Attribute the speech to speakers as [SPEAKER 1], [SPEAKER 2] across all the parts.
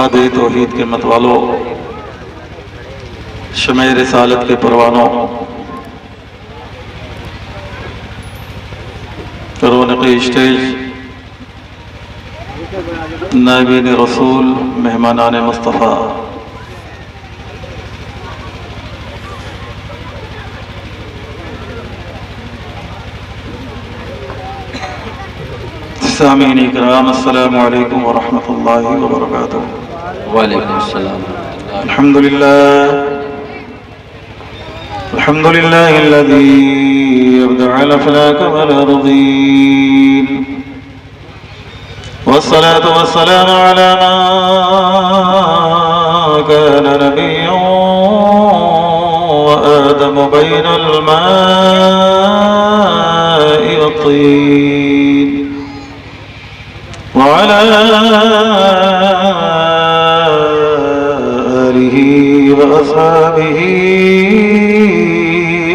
[SPEAKER 1] खादे तौहीद के मतवालों, शमे रिसालत के परवानों, रौनक़ स्टेज, नायबीन रसूल, मेहमानान मुस्तफ़ा, सामीन इकराम, अस्सलामु अलैकुम व रहमतुल्लाहि व बरकातुहू।
[SPEAKER 2] वालेकुम अस्सलाम।
[SPEAKER 1] अल्हम्दुलिल्लाहिल्लज़ी अब्दअ अफ़लाक वल अर्ज़ीन, वस्सलातु वस्सलामु अला मा कान नबिय्यन व आदमु बैनल माइ वत्तीन, वअला आलिहि व अस्हाबिहि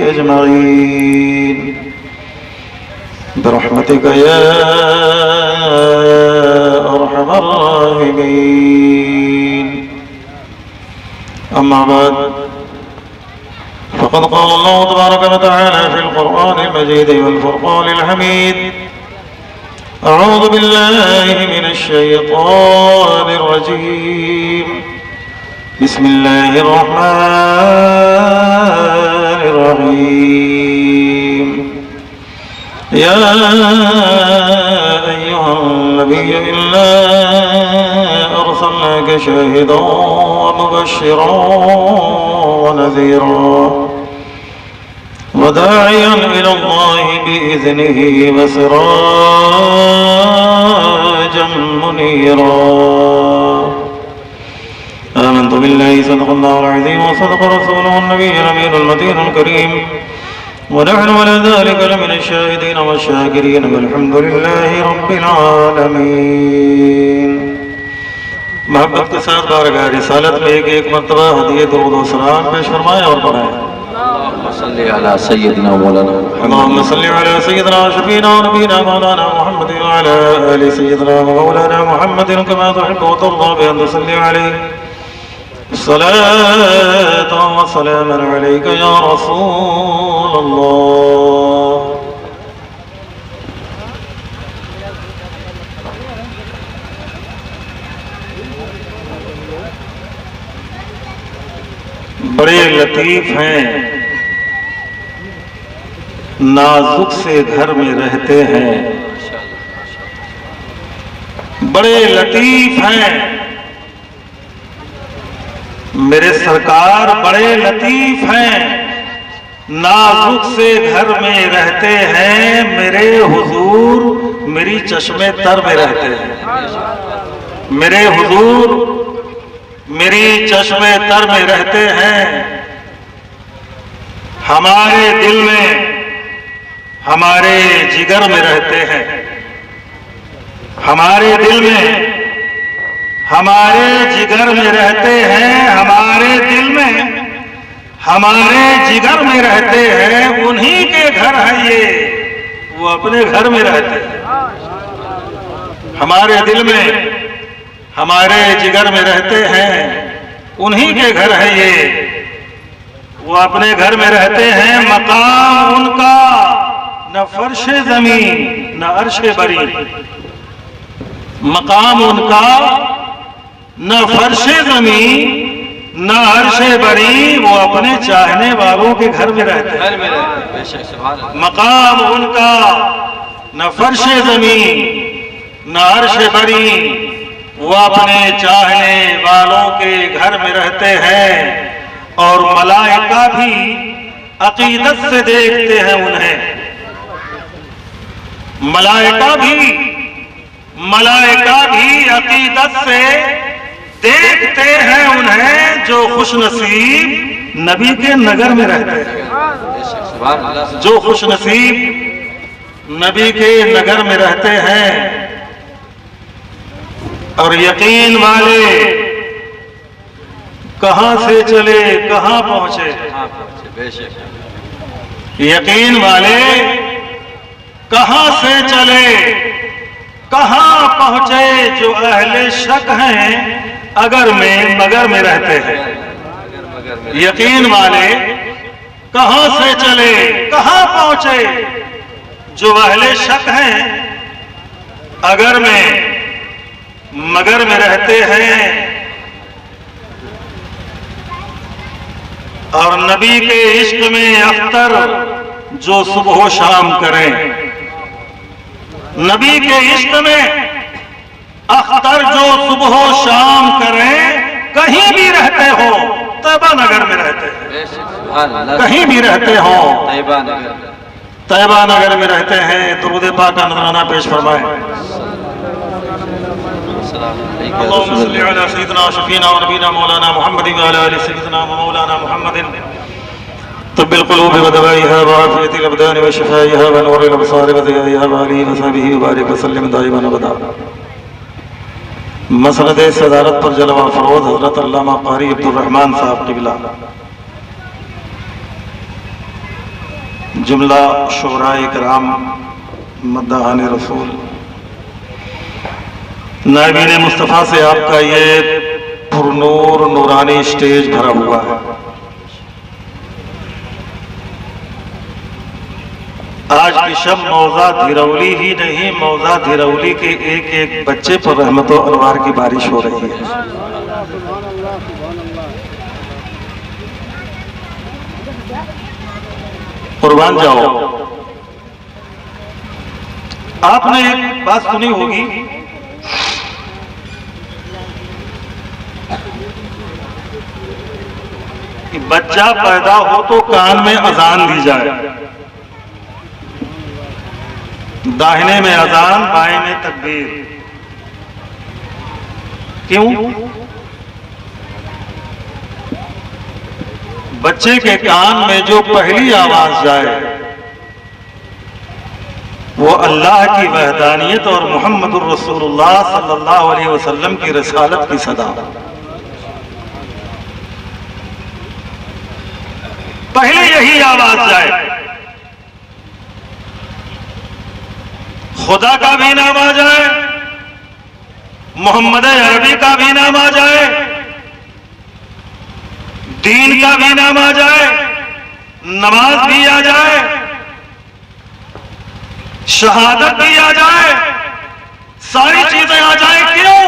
[SPEAKER 1] अजमईन बिरहमतिका या अरहमर राहिमीन। अम्मा बाद, फ़क़द क़ाल अल्लाहु तबारक व तआला फ़िल क़ुरआनिल मजीद वल फ़ुरक़ानिल हमीद। अऊज़ु बिल्लाहि मिनश शैतानिर रजीम। बिस्मिल्लाहिर रहमानिर रहीम। या अय्युहन नबिय्यु इन्ना अरसलनाका शाहिदन व मुबश्शिरन व नज़ीरा वदाइयन इलल्लाहि बिइज़निहि व सिराजन मुनीरा। आमन्तु बिल्लाहि सदक़ल्लाहुल अज़ीम व सदक़ रसूलुहुन नबिय्युल अमीनुल मतीनुल करीम व नहनु अला ज़ालिका लमिनश शाहिदीन वश्शाकिरीन वल्हम्दुलिल्लाहि रब्बिल आलमीन। मोहब्बत के साथ बारगाह रिसालत में एक मरतबा हदिये दुरूद व सलाम पेश फरमाएं और पढ़ाएं।
[SPEAKER 2] अल्लाहुम्मा सल्लि अला सय्यिदिना मौलाना
[SPEAKER 1] अल्लाहुम्मा सल्लि अला सय्यिदिना शफीना व नबीना मौलाना मुहम्मदिन व अला आलि सय्यिदिना मौलाना मुहम्मदिन कमा तुहिब्बु व तर्दा bi an tusalli अलैहि सलातन व सलामन अलैका या रसूल अल्लाह। बड़े लतीफ हैं, नाजुक से घर में रहते हैं। बड़े लतीफ हैं मेरे सरकार, बड़े लतीफ हैं, नाजुक से घर में रहते हैं। मेरे हुजूर मेरी चश्मे तर में रहते हैं। मेरे हुजूर मेरी चश्मे तर में रहते हैं। हमारे दिल में, हमारे जिगर में रहते हैं। हमारे दिल में, हमारे जिगर में रहते हैं। हमारे दिल में, हमारे जिगर में रहते हैं। उन्हीं के घर है ये, वो अपने घर में रहते हैं। हमारे दिल में, हमारे जिगर में रहते हैं। उन्हीं के घर है ये, वो अपने घर में रहते हैं। मकाम उनका न फर्शे जमीन न अर्शे बरी। मकाम उनका न फर्शे जमीन न अर्शे बरी। वो अपने चाहने वालों के घर में रहते हैं। मकाम उनका न फर्शे जमीन न अर्शे बरी। वो अपने चाहने वालों के घर में रहते हैं। और मलाइका भी अकीदत से देखते हैं उन्हें। मलाइका भी अकीदत से देखते हैं उन्हें, जो खुशनसीब नबी के नगर में रहते हैं। जो खुशनसीब नबी के नगर में रहते हैं। और यकीन वाले कहां से चले कहां पहुंचे। यकीन वाले कहां से चले कहां पहुंचे। जो अहले शक हैं अगर में मगर में रहते हैं। यकीन वाले कहां से चले कहां पहुंचे, जो अहले शक हैं अगर में मगर में रहते हैं और नबी के इश्क में अख्तर जो सुबह शाम करें। नबी के इश्क में अख्तर जो सुबह शाम करें, कहीं भी रहते हो तैयबा नगर में रहते हैं, कहीं भी रहते हो तैयबा नगर में रहते हैं। दुरूद पाक का नजराना पेश फरमाएं। अल्लाहुम्मा सल्ली अला सय्यिदिना शफीना व नबीना मौलाना मुहम्मद व अला आलि सय्यिदिना व मौलाना मुहम्मदिन तब्बिल क़ुलूब व दवाइहा व आफियतिल अबदान व शिफाइहा व नूरिल अबसार व ज़ियाइहा व आलिहि व सहबिहि व बारिक व सल्लिम दाइमन अबदा। मसनद सदारत पर जलवा फरोज हज़रत अल्लामा क़ारी अब्दुर्रहमान साहब क़िबला, जुमला शुराए किराम मद्दाहान रसूल, नायबीन मुस्तफ़ा से आपका ये पुरनूर नूरानी स्टेज भरा हुआ है। आज की शब मौजा धिरौली ही नहीं, मौजा धिरौली के एक एक बच्चे पर रहमतों अनवार की बारिश हो रही है। कुर्बान जाओ। आपने एक बात सुनी होगी कि बच्चा पैदा हो तो कान में अजान दी जाए, दाहिने में अजान बाएं में तकबीर। क्यों? बच्चे के कान में जो पहली आवाज जाए वो अल्लाह की वहदानियत और मुहम्मदुर रसूलुल्लाह सल्लल्लाहु अलैहि वसल्लम की रसालत की सदा। पहले यही आवाज जाए, खुदा का भी नाम आ जाए, मोहम्मद अरबी का भी नाम आ जाए, दीन का भी नाम आ जाए, नमाज भी आ जाए, शहादत भी आ जाए, सारी चीजें आ जाए। क्यों?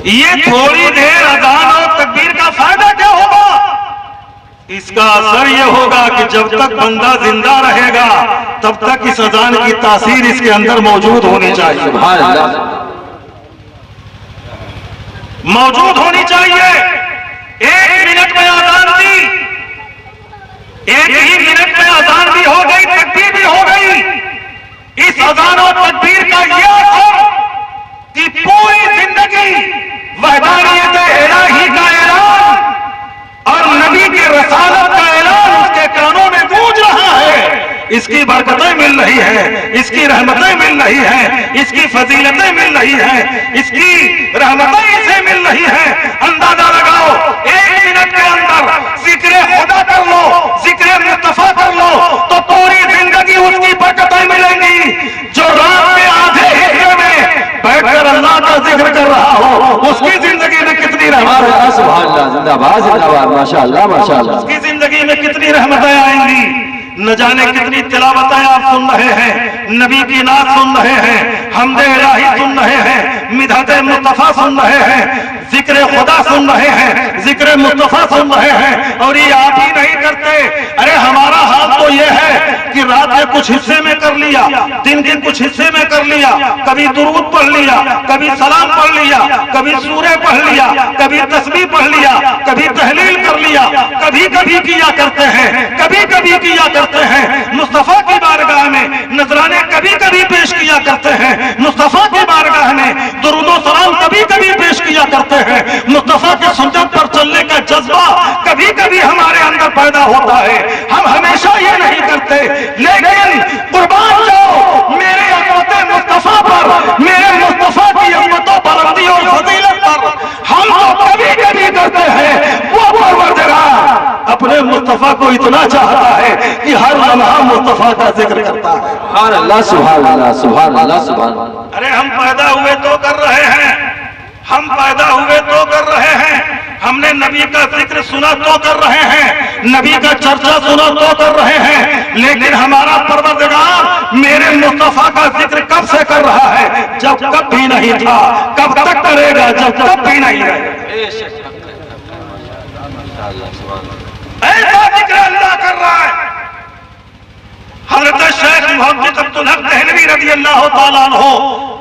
[SPEAKER 1] ये थोड़ी देर अज़ान और तकबीर का फायदा क्या होगा? इसका असर यह होगा कि जब तक बंदा जिंदा रहेगा तब तक इस अज़ान की तासीर इसके अंदर मौजूद होनी चाहिए, मौजूद होनी चाहिए। 1 मिनट में अज़ान दी, 1 ही मिनट में अज़ान भी हो गई, तकबीर भी हो गई। इस अज़ान और तकबीर का यह असर कि पूरी जिंदगी वहदानियत इलाही का ऐलान और नबी के रसालत का ऐलान उसके कानों में गूंज रहा है। इसकी बरकतें मिल रही है, इसकी रहमतें मिल रही हैं, इसकी फजीलतें मिल रही हैं, इसकी रहमतें इसे मिल रही हैं। अंदाजा लगाओ, 1 मिनट के अंदर जिक्र खुदा कर लो, जिक्र मुस्तफा कर लो तो पूरी जिंदगी उसकी बरकतें मिलेंगी। जो रात के आधे हिस्से में बैठकर अल्लाह का जिक्र कर रहा हो उसकी जिंदगी में कितनी रहमत,
[SPEAKER 2] सुभान अल्लाह, जिंदाबाद जिंदाबाद, माशाअल्लाह माशाअल्लाह,
[SPEAKER 1] उसकी जिंदगी में कितनी रहमतें आएंगी। न जाने कितनी तिलावतें आप सुन रहे हैं, नबी की नात सुन रहे हैं, हमदे इलाही सुन रहे हैं, मिदहते मुस्तफा सुन रहे हैं, जिक्र खुदा सुन रहे हैं, जिक्र मुस्तफा सुन रहे हैं। और ये आप ही नहीं करते। अरे हमारा हाल तो ये है कि रात के कुछ हिस्से में कर लिया, दिन के कुछ हिस्से में कर लिया, कभी दुरूद पढ़ लिया, कभी सलाम पढ़ लिया, कभी सूरह पढ़ लिया, कभी तस्बीह पढ़ लिया, कभी तहलील कर लिया, कभी कभी किया करते हैं, कभी कभी किया करते हैं। मुस्तफा की बारगाह में नजराने कभी कभी पेश किया करते हैं, मुस्तफा की बारगाह में दुरूद सलाम कभी कभी पेश किया करते हैं। मुस्तफा के सुन्नत पर चलने का जज्बा कभी कभी हमारे अंदर पैदा होता है। हम हमेशा ये नहीं करते, लेकिन कुर्बान जाओ मेरे अज़मत मुस्तफा पर, मेरे मुस्तफा की अज़मतों बुलंदी और फजीलत पर। हम तो कभी कभी करते हैं। वो परवरदिगार अपने मुस्तफा को इतना चाहता है कि हर लम्हा मुस्तफा का जिक्र करता है।
[SPEAKER 2] सुभान अल्लाह, सुभान अल्लाह, सुभान अल्लाह, सुभान अल्लाह।
[SPEAKER 1] अरे हम पैदा हुए तो कर रहे हैं, नबी का जिक्र सुना तो कर रहे हैं, नबी का चर्चा सुना तो कर रहे हैं, लेकिन हमारा परवरदिगार मेरे मुस्तफा का जिक्र कब से कर रहा है? जब कब भी नहीं था। कब तक करेगा? जब कब भी नहीं रहेगा। ऐसा जिक्र अल्लाह कर रहा है। हजरत शेख मोहम्मद अब्दुल हक दहलवी रज़ी अल्लाह तआला अन्हु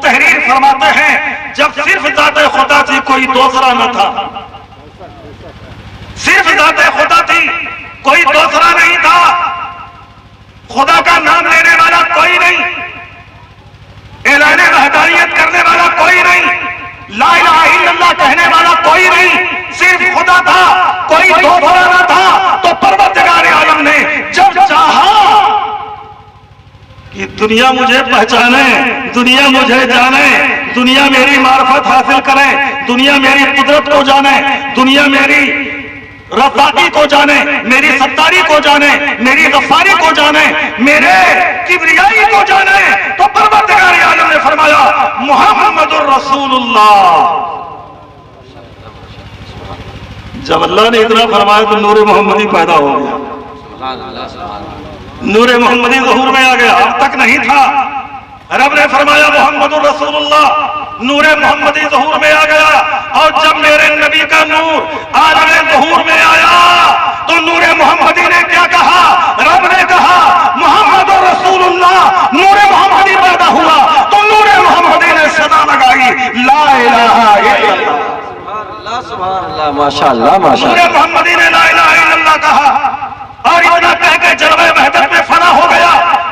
[SPEAKER 1] तहरीर फरमाते हैं, जब सिर्फ ज़ाते खुदा थी, कोई दूसरा न था। सिर्फ ज़ाते खुदा थी, कोई दूसरा नहीं था। खुदा का नाम लेने वाला कोई नहीं, ऐलान वहदानियत करने वाला कोई नहीं, ला इलाहा इल्लल्लाह कहने वाला कोई नहीं, सिर्फ खुदा था, कोई दूसरा न था। तो परवरदिगार आलम ने जब चाहा कि दुनिया मुझे पहचाने, दुनिया मुझे जाने, दुनिया मेरी मार्फत हासिल करे, दुनिया मेरी कुदरत को जाने, दुनिया मेरी रज़ाकी को जाने, मेरी सत्तारी को जाने, मेरी गफ्फारी को जाने, मेरे किबरियाई को जाने, तो परवरदिगार आलम ने फरमाया मुहम्मदुर रसूलुल्लाह। जब अल्लाह ने इतना फरमाया तो नूर मोहम्मदी पैदा हो गया, नूर मोहम्मदी ज़हूर में आ गया। अब तक नहीं था। रब ने फरमाया मुहम्मदुर रसूलुल्लाह, नूर मोहम्मदी ज़हूर में आ गया। और जब मेरे नबी का नूर आलम ज़हूर में आया तो नूर मोहम्मदी ने क्या कहा? रब ने कहा मुहम्मदुर रसूलुल्लाह, नूर मोहम्मदी पैदा हुआ। तो नूर मोहम्मदी ने सदा लगाई ला इलाहा इल्लल्लाह,
[SPEAKER 2] सुभान अल्लाह, माशाअल्लाह माशाअल्लाह।
[SPEAKER 1] नूर मोहम्मदी ने ला इलाहा इल्लल्लाह कहा और इतना कह के जलवे वहदत में फना हो गया।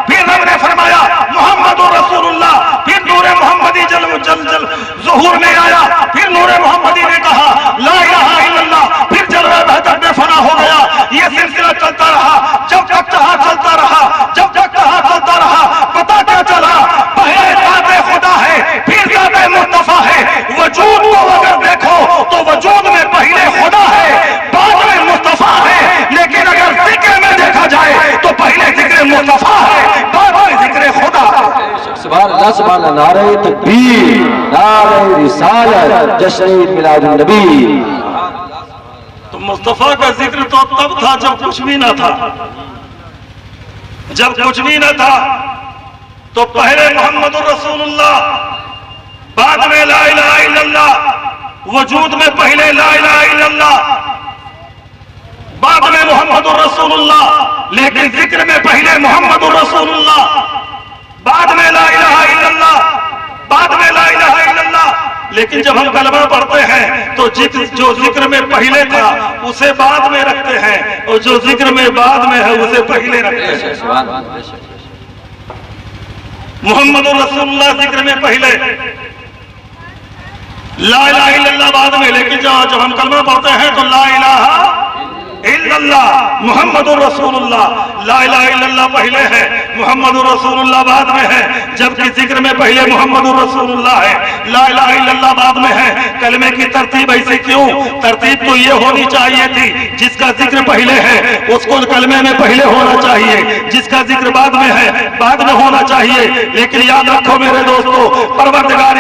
[SPEAKER 1] फिर रब ने फरमाया मुहम्मदुर रसूलुल्लाह, फिर नूर मोहम्मदी जल जल जल ज़हूर में आया। फिर नूर मोहम्मदी ने कहा ला इलाहा इल्लल्लाह, फिर जलवे वहदत में फना हो गया। ये सिलसिला चलता रहा, जब तक चाहा चलता रहा, जब तक चाहा चलता रहा। पता क्या चला? पहले ज़ाते खुदा है, फिर ज़ाते मुस्तफा है। वजूद को अगर देखो तो वजूद में पहले खुदा है, बाद में मुस्तफा है। लेकिन अगर जिक्र में देखा जाए तो पहले जिक्र मुस्तफा है, बाद में जिक्र खुदा।
[SPEAKER 2] सुभान अल्लाह, सुभान अल्लाह। नारे तकबीर, नारे रिसालत, जश्न मिलादुन नबी।
[SPEAKER 1] तो मुस्तफा का जिक्र तो तब था जब कुछ भी ना था। जब कुछ भी ना था तो पहले मुहम्मदुर रसूलुल्लाह, बाद में ला इलाहा इल्लल्लाह। वजूद में पहले ला इलाहा इल्लल्लाह, बाद में मुहम्मदुर रसूलुल्लाह। लेकिन जिक्र में पहले मुहम्मदुर रसूलुल्लाह, बाद में ला इलाहा इल्लल्लाह, बाद में ला इलाहा इल्लल्लाह। लेकिन जब हम कलमा पढ़ते हैं तो जो जिक्र में पहले था उसे बाद में रखते हैं, और जो जिक्र में बाद में है उसे पहले रखते हैं। मुहम्मदुर रसूलुल्लाह जिक्र में पहले, ला इलाहा इल्लल्लाह बाद में। लेकिन जब हम कलमा पढ़ते हैं तो ला इलाहा इल्लल्लाह मुहम्मदुर रसूलुल्लाह, ला इलाहा इल्लल्लाह पहले है, मुहम्मदुर रसूलुल्लाह बाद में है। जबकि जिक्र में पहले मुहम्मदुर रसूलुल्लाह है, ला इलाहा इल्लल्लाह बाद में है। कलमे की तरतीब ऐसे क्यों? तरतीब तो ये होनी चाहिए थी, जिसका जिक्र पहले है उसको कलमे में पहले होना चाहिए, जिसका जिक्र बाद में है बाद में होना चाहिए। लेकिन याद रखो मेरे दोस्तों, परवरदिगार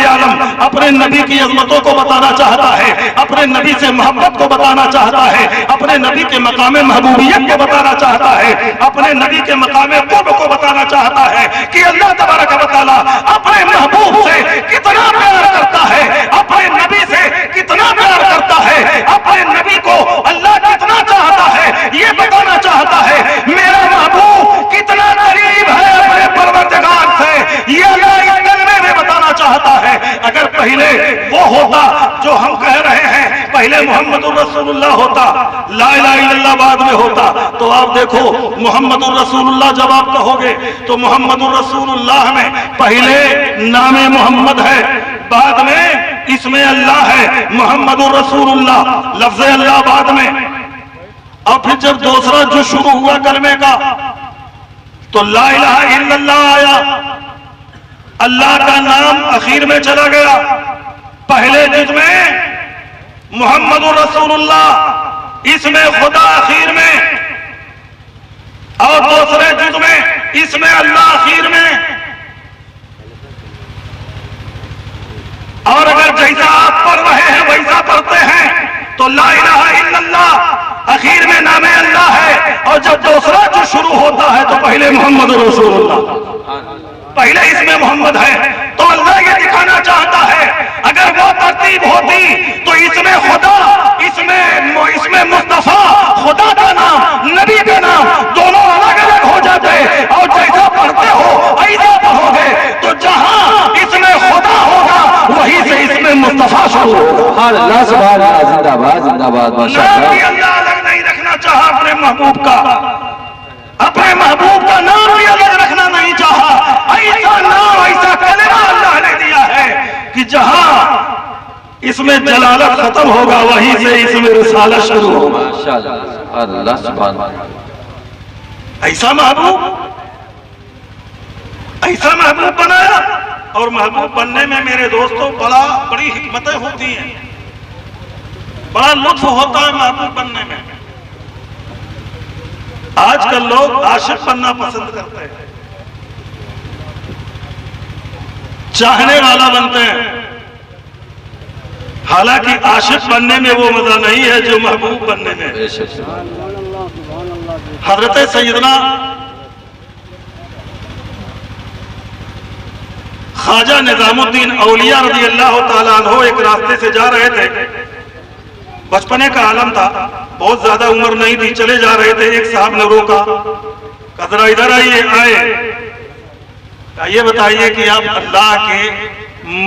[SPEAKER 1] आलम अपने नबी की अजमतों को बताना चाहता है, अपने नबी से मोहब्बत को बताना चाहता है, अपने नबी के मकामे महबूबियत को बताना चाहता है, अपने नबी के मकामे कुर्ब को बताना चाहता है कि अल्लाह तबारक व तआला अपने महबूब से कितना प्यार करता है, अपने नबी से कितना प्यार करता है, अपने नबी को अल्लाह कितना चाहता है ये बताना चाहता है। मेरा महबूब कितना करीब है अपने परवरदिगार से, ये अल्लाह इस कलमे में बताना चाहता है। अगर पहले वो होता जो हम कह रहे हैं, पहले मुहम्मदुर रसूलुल्लाह होता, ला इलाहा इल्लल्लाह बाद में होता, तो आप देखो मुहम्मदुर रसूलुल्लाह जब आप कहोगे तो मुहम्मदुर रसूलुल्लाह में पहले नामे मोहम्मद है, बाद में इसमें अल्लाह है, मुहम्मदुर रसूलुल्लाह लफ्ज़ अल्लाह बाद में। और फिर जब दूसरा जो शुरू हुआ कलमे का तो ला इलाहा इल्लल्लाह आया, अल्लाह का नाम आखिर में चला गया। पहले जिसमें मुहम्मदुर रसूलुल्लाह, इसमें खुदा आखिर में, और दूसरे जिसमें इसमें अल्लाह आखिर में। और अगर जैसा आप पढ़ रहे हैं वैसा पढ़ते हैं तो ला इलाहा इल्लल्लाह आखिर में नामे अल्लाह है, और जब दूसरा जो शुरू होता है तो पहले मोहम्मद रसूलुल्लाह, पहले इसमें मोहम्मद है। तो अल्लाह ये दिखाना चाहता है अगर वो तरतीब होती तो इसमें खुदा, इसमें मुस्तफा, खुदा का नाम, नबी का नाम दोनों अलग अलग हो जाते, और जैसा पढ़ते हो ऐसा पढ़ोगे तो जहां इसमें खुदा होगा वहीं से इसमें मुस्तफा शुरू होगा।
[SPEAKER 2] अल्लाह सुभान अल्लाह, जिंदाबाद जिंदाबाद, माशाअल्लाह।
[SPEAKER 1] भी अल्लाह अलग नहीं रखना चाहा अपने महबूब का, अपने महबूब का नाम भी अलग रखना नहीं चाहा। ऐसा नाम, ऐसा कलमा अल्लाह ने दिया है कि जहां इसमें जलालत खत्म होगा वहीं से इसमें रिसालत शुरू होगा।
[SPEAKER 2] माशाअल्लाह, अल्लाह सुभान अल्लाह।
[SPEAKER 1] ऐसा महबूब, ऐसा महबूब बनाया। और महबूब बनने में मेरे दोस्तों बड़ी हिकमतें होती हैं, बड़ा लुत्फ होता है महबूब बनने में। आजकल लोग आशिक बनना पसंद करते हैं, चाहने वाला बनते हैं, हालांकि आशिक बनने में वो मजा नहीं है जो महबूब बनने में। हजरत सैयदना ख्वाजा निजामुद्दीन औलिया रज़ी अल्लाह ताला अन्हु एक रास्ते से जा रहे थे, बचपने का आलम था, बहुत ज्यादा उम्र नहीं थी, चले जा रहे थे। एक साहब ने रोका, कहा जरा इधर आइए, आए, ये बताइए कि आप अल्लाह के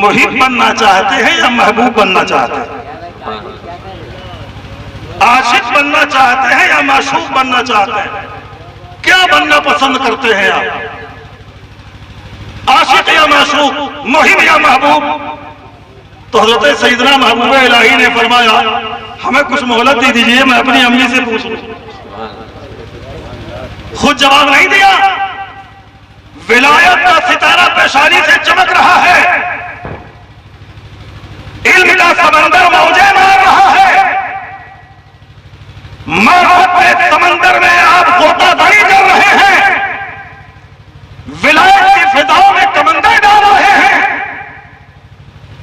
[SPEAKER 1] मुहिब बनना चाहते हैं या महबूब बनना चाहते हैं? आशिक बनना चाहते हैं या माशूक बनना चाहते हैं? क्या बनना पसंद करते हैं आप? आशिक या माशूक, मुहिब या महबूब? तो हज़रत सैयदना महबूब इलाही ने फरमाया हमें कुछ मोहलत दे दीजिए, मैं अपनी अम्मी से पूछ लूं। खुद जवाब नहीं दिया, विलायत का सितारा पेशानी से चमक रहा है, इल्म का समंदर मौजे मार रहा है, मार्फत के समंदर में आप गोताखोरी कर रहे हैं, विलायत की फिजाओं में कमंदर डाल रहे हैं,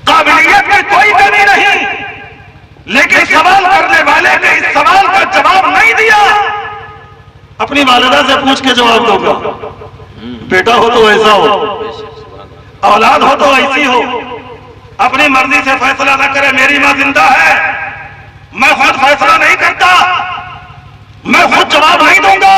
[SPEAKER 1] काबिलियत की कोई कमी नहीं, लेकिन सवाल करने वाले ने इस सवाल का जवाब नहीं दिया। अपनी वालिदा से पूछ के जवाब दोगा, बेटा हो तो ऐसा हो, औलाद हो तो ऐसी हो, अपनी मर्जी से फैसला न करे। मेरी मां जिंदा है, मैं खुद फैसला नहीं करता, मैं खुद जवाब नहीं दूंगा,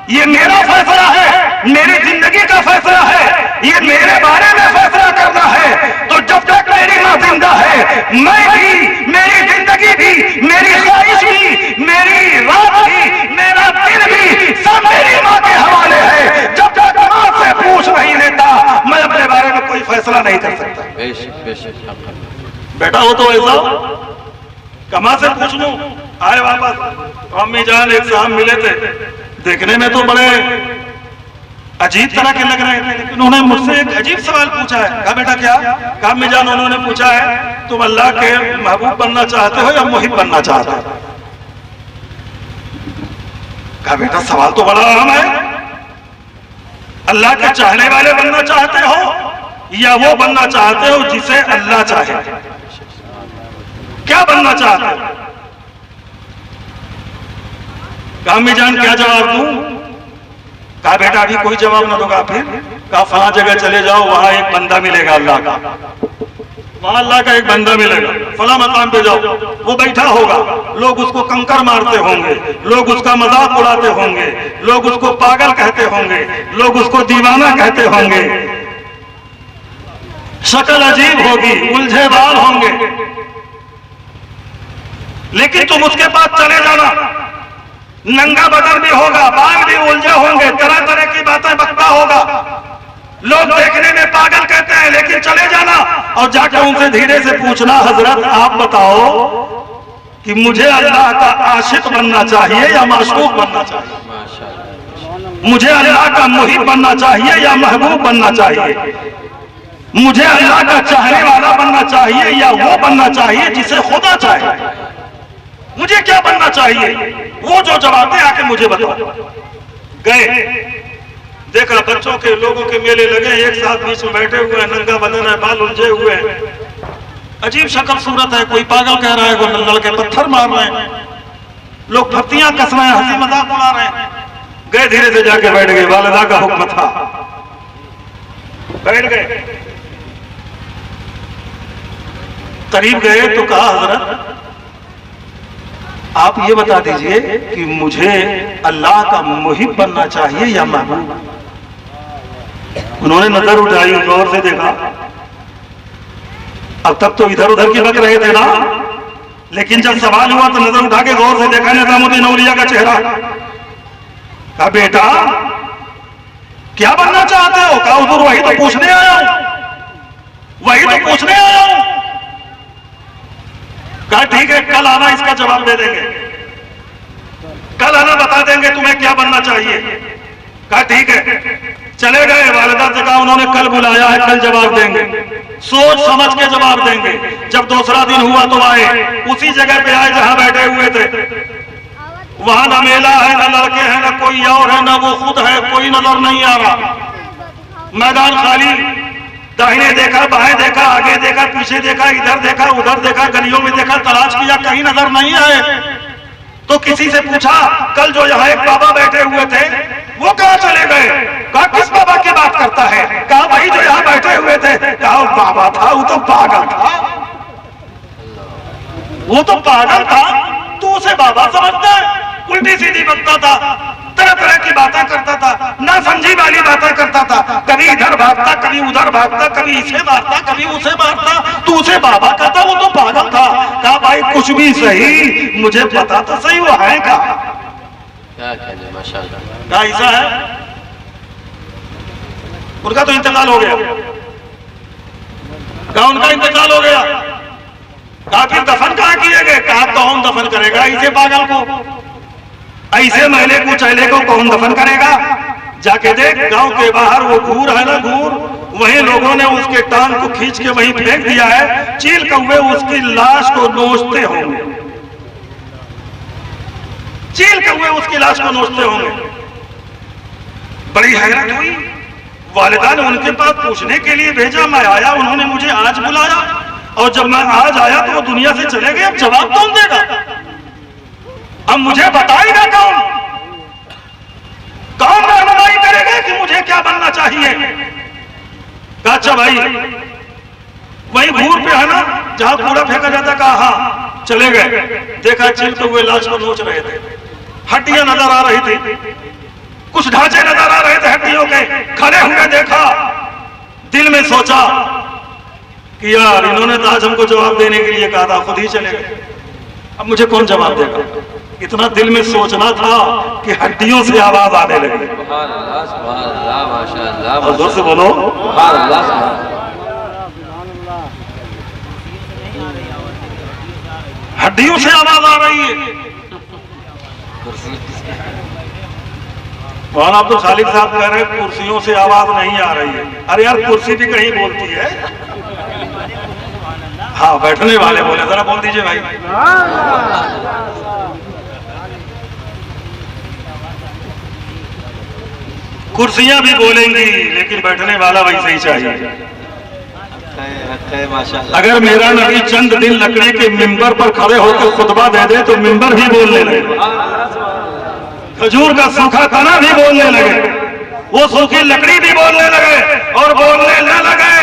[SPEAKER 1] ये मेरा फैसला है, मेरी जिंदगी का फैसला है, ये मेरे बारे में फैसला करना है। तो जब तक मेरी मां जिंदा है, मैं भी, मेरी जिंदगी भी, मेरी ख्वाहिश भी, मेरी रात भी, मेरा दिन भी सब मेरी मां के हवाले है। जब तक मां से पूछ नहीं लेता मैं अपने बारे में कोई फैसला नहीं कर सकता। बेटा हो तो ऐसा हो, कमा से पूछ लूं। आए वापस, अम्मी जान एक साहब मिले थे, देखने में तो बड़े अजीब तरह के लग रहे थे, लेकिन उन्होंने मुझसे एक अजीब सवाल पूछा है। कहा बेटा क्या? कहा अम्मी जान उन्होंने पूछा है तुम अल्लाह के महबूब बनना चाहते हो या मुहिब बनना चाहते हो? कहा बेटा सवाल तो बड़ा अहम है, अल्लाह के चाहने वाले बनना चाहते हो या वो बनना चाहते हो जिसे अल्लाह चाहे? क्या बनना चाहते हो? कहा अम्मी जान क्या जवाब दूं? कहा बेटा अभी कोई जवाब ना दूंगा। फिर कहा फला जगह चले जाओ, वहां एक बंदा मिलेगा अल्लाह का, वहां अल्लाह का एक बंदा मिलेगा, फला मकाम पे जाओ, वो बैठा होगा, लोग उसको कंकर मारते होंगे, लोग उसका मजाक उड़ाते होंगे, लोग उसको पागल कहते होंगे, लोग उसको दीवाना कहते होंगे, शक्ल अजीब होगी, उलझे बाल होंगे, लेकिन तुम उसके पास चले जाना, नंगा बदन भी होगा, बाल भी उलझे होंगे, तरह तरह की बातें बकता होगा, लोग देखने में पागल कहते हैं, लेकिन चले जाना और जाकर उनसे धीरे से पूछना हजरत आप बताओ कि मुझे अल्लाह का आशिक बनना चाहिए या माशूक बनना चाहिए? मुझे अल्लाह का मुहिब बनना चाहिए या महबूब बनना चाहिए? मुझे अल्लाह का चाहने वाला बनना चाहिए या वो बनना चाहिए जिसे खुदा चाहे? मुझे क्या बनना चाहिए? वो जो जवाब दे आके मुझे बताओ। गए, देखा बच्चों के, लोगों के मेले लगे, एक साथ बीच में बैठे हुए हैं, नंगा बदन है, बाल उलझे हुए हैं, अजीब शक्ल सूरत है, कोई पागल कह रहा है, कोई नंगल के पत्थर मार रहे हैं, लोग फत्तियां कस रहे हैं, हंसी मजाक उड़ा रहे हैं। गए धीरे से जाके बैठ गए, वालिदा का हुक्म था, बैठ गए। करीब गए तो कहा हजरत आप ये बता दीजिए कि मुझे अल्लाह का मुहिब बनना चाहिए या महबूब। उन्होंने नजर उठाई, गौर से देखा, अब तक तो इधर उधर की बक रहे थे ना, लेकिन जब सवाल हुआ तो नजर उठा के गौर से देखा निजामुद्दीन औलिया का चेहरा। कहा बेटा क्या बनना चाहते हो? कहा हुजूर वही तो पूछने आया हूं, वही तो पूछने आया हूं। कहा ठीक है, कल आना इसका जवाब दे देंगे, कल आना बता देंगे तुम्हें क्या बनना चाहिए। कहा ठीक है, चले गए। वालिदा से कहा उन्होंने कल बुलाया है, कल जवाब देंगे, सोच समझ के जवाब देंगे। जब दूसरा दिन हुआ तो आए, उसी जगह पे आए जहां बैठे हुए थे। वहां ना मेला है, ना लड़के हैं, ना कोई और है, ना वो खुद है, कोई नजर नहीं आ रहा। मैदान खाली, दाहिने देखा, बाएं देखा, आगे देखा, पीछे देखा, इधर देखा, उधर देखा, गलियों में देखा, तलाश किया, कहीं नजर नहीं आए। तो किसी से पूछा कल जो यहाँ एक बाबा बैठे हुए थे वो कहाँ चले गए? कहा किस बाबा की बात करता है? कहा भाई जो यहाँ बैठे हुए थे। कहा बाबा था, वो तो पागल था, वो तो पागल था, तू उसे बाबा समझता है? उल्टी सीधी बनता था, तरह तरह की बातें करता था, ना समझी वाली बातें करता था, कभी इधर भागता, कभी उधर भागता, कभी इसे मारता, कभी उसे मारता, तू उसे बाबा कहता, वो तो पागल था। कहा भाई कुछ भी सही, मुझे पता तो सही वो है क्या? माशाअल्लाह। कहा ऐसा है, उनका तो इंतकाल हो गया। कहा उनका इंतकाल हो गया। कहा फिर दफन कहाँ किए गए? कहा कौन दफन करेगा ऐसे पागल को, ऐसे मैले कुचैले को कौन दफन करेगा? जाके देख, गांव के बाहर वो घूर है ना, घूर, वहीं लोगों ने उसके टांग को खींच के वहीं फेंक दिया है। चील कौवे उसकी लाश को नोचते होंगे, चील कौवे उसकी लाश को नोचते होंगे। बड़ी हैरत हुई, वालिदा ने उनके पास पूछने के लिए भेजा, मैं आया, उन्होंने मुझे आज बुलाया, और जब मैं आज आया तो वो दुनिया से चले गए, अब जवाब कौन देगा? अब मुझे बताएगा कौन? कौन रहनुमाई करेगा कि मुझे क्या बनना चाहिए? कहा अच्छा भाई वही भूर पे है ना जहां कूड़ा फेंका जाता? कहा हाँ। चले गए, देखा चिलते हुए लाश को नोच रहे थे, हड्डियां नजर आ रही थी, कुछ ढांचे नजर आ रहे थे हड्डियों के, खड़े हुए देखा, दिल में सोचा कि यार इन्होंने तो आज हमको जवाब देने के लिए कहा था, खुद ही चले गए, अब मुझे कौन जवाब देगा? इतना दिल में सोचना था कि हड्डियों से आवाज आने लगी। जोर से बोलो, हड्डियों से आवाज आ रही है। मौलाना अब्दुल खालिक साहब कह रहे हैं कुर्सियों से आवाज नहीं आ रही है। अरे यार कुर्सी भी कहीं बोलती है। हाँ बैठने वाले बोले, जरा बोल दीजिए भाई। कुर्सियां भी बोलेंगी लेकिन बैठने वाला वैसे ही चाहिए। अगर मेरा नबी चंद दिन लकड़ी के मिंबर पर खड़े होकर खुतबा दे दे तो मिंबर भी बोलने लगे, खजूर का सूखा तना भी बोलने लगे, वो सूखी लकड़ी भी बोलने लगे, और बोलने न लगे,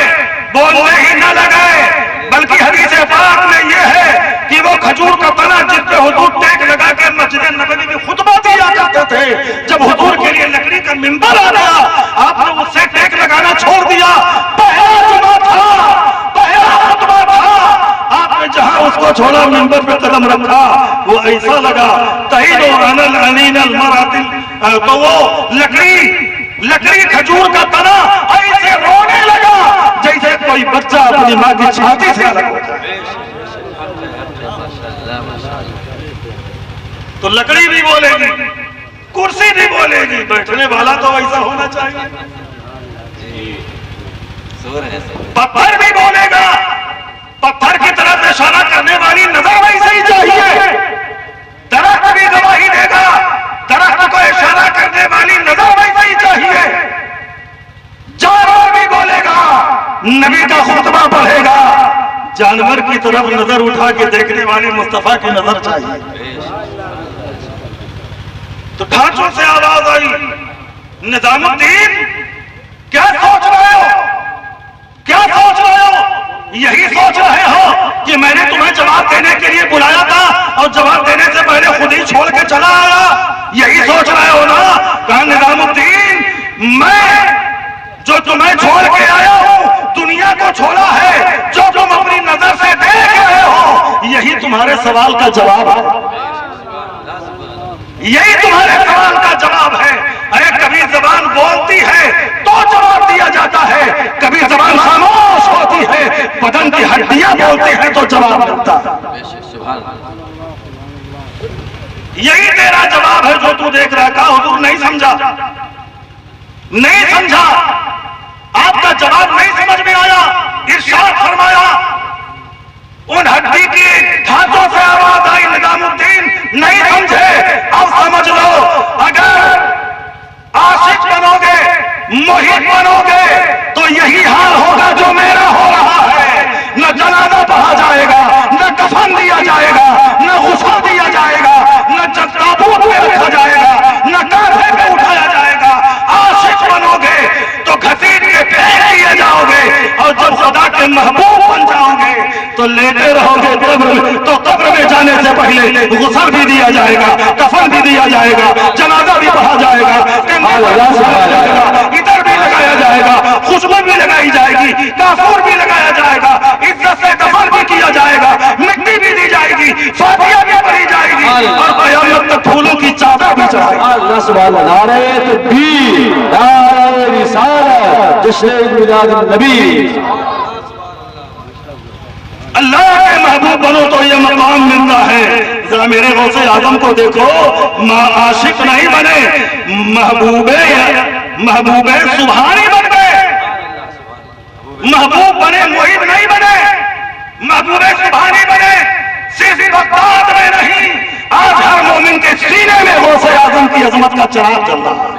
[SPEAKER 1] बोलने ही न लगे, बल्कि हदीस पाक में ये है कि वो खजूर का तना जिस पे हुजूर टेक लगा के मस्जिद नबवी में खुतबा दिया करते थे, जब हुजूर के लिए लकड़ी का मिंबर आ गया आपने उससे टेक लगाना छोड़ दिया। पहला जुमा था, पहला खुतबा था, आपने जहां उसको छोड़ा मिंबर पे कदम रखा वो ऐसा लगा तहीनो अनल अनीनल मरातिल, तो वो लकड़ी खजूर का तना ऐसे रोने लगा जैसे कोई बच्चा अपनी माँ की छाती से अलग हो जाए। तो लकड़ी भी बोलेगी, कुर्सी भी बोलेगी, बैठने वाला तो वैसा होना चाहिए। पत्थर भी बोलेगा, पत्थर की तरफ इशारा करने वाली नजर वैसे ही चाहिए। दरख्त भी गवाही देगा, दरख्त को इशारा करने वाली नजर वैसे ही चाहिए। जानवर भी बोलेगा, नबी का खुतबा पढ़ेगा, जानवर की तरफ नजर उठा के देखने वाले मुस्तफा की नजर चाहिए। तो ढांचों से आवाज आई, निजामुद्दीन क्या सोच रहे हो, क्या सोच रहे हो? यही सोच रहे हो कि मैंने तुम्हें जवाब देने के लिए बुलाया था और जवाब देने से पहले खुद ही छोड़ के चला आया? यही सोच रहे हो ना? कहा निजामुद्दीन, मैं जो तुम्हें छोड़ के आया हूं दुनिया को छोड़ा है, जो तुम अपनी नजर से देख रहे हो यही तुम्हारे सवाल का जवाब है, यही तुम्हारे सवाल का जवाब है। अरे कभी जबान बोलती है तो जवाब दिया जाता है, कभी जबान खामोश होती है, बदन की हड्डियां बोलती है तो जवाब मिलता है। यही तेरा जवाब है जो तू देख रहा था। हुजूर नहीं समझा, नहीं समझा, आपका जवाब नहीं समझ में आया। इरशाद फरमाया, उन हड्डी की ढांचों से आवाज आई, निजामुद्दीन नहीं समझे, अब समझ लो। अगर आशिक बनोगे, मोहित बनोगे तो यही हाल होगा जो मेरा हो रहा है। न जनाजा बहा जाएगा, न कफन दिया जाएगा, न गुस्सा दिया जाएगा, न ताबूत में रखा जाएगा, न कांधे पे उठाया जाएगा। आशिक बनोगे तो घसीट के फेंक दिए जाओगे, और जब खुदा के महबूब बन जाओगे तो लेटे रहोगे कब्र में। तो कब्र में जाने से पहले गुस्सा भी दिया जाएगा, कफन भी दिया जाएगा, जनाजा भी बहा जाएगा, इधर भी लगाया जाएगा, खुशबू भी लगाई जाएगी, काफूर भी लगाया जाएगा, इज्जत से दफन भी किया जाएगा, मिट्टी भी दी जाएगी, फातिया भी पढ़ी जाएगी, और कयामत तक फूलों की चादर भी चढ़ाएगी।
[SPEAKER 2] नारे तकबीर, नारे रिसालत, जश्न मिलाद नबी।
[SPEAKER 1] अल्लाह के महबूब बनो तो ये मकाम मिलता है। जरा मेरे गौसे आजम को देखो, आशिक नहीं बने, महबूबे सुभानी बन गए। महबूब बने, मुहिब नहीं बने, महबूबे सुभानी बने। सिर्फ बगदाद में नहीं, आज हर मोमिन के सीने में गौसे आजम की अजमत का चिराग जल रहा है।